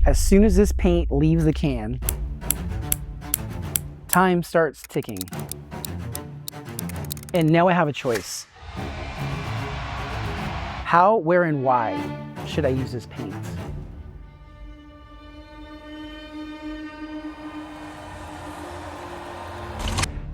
As soon as this paint leaves the can, time starts ticking. And now I have a choice. How, where, and why should I use this paint?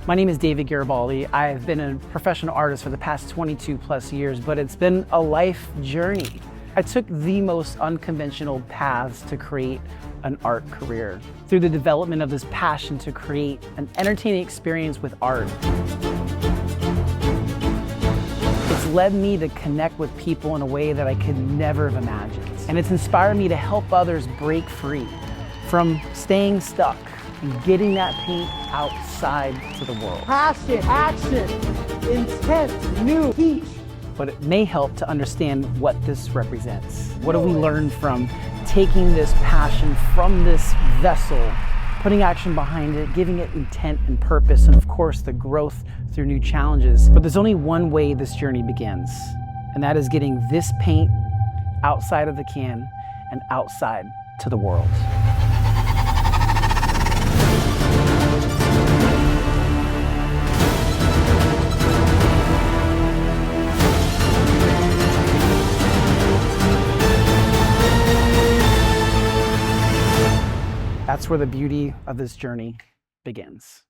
My name is David Garibaldi. I've been a professional artist for the past 22 plus years, but it's been a life journey. I took the most unconventional paths to create an art career through the development of this passion to create an entertaining experience with art. It's led me to connect with people in a way that I could never have imagined. And it's inspired me to help others break free from staying stuck and getting that paint outside to the world. Passion, action, intent, new, heat. But it may help to understand what this represents. What have we learned from taking this passion from this vessel, putting action behind it, giving it intent and purpose, and of course the growth through new challenges. But there's only one way this journey begins, and that is getting this paint outside of the can and outside to the world. That's where the beauty of this journey begins.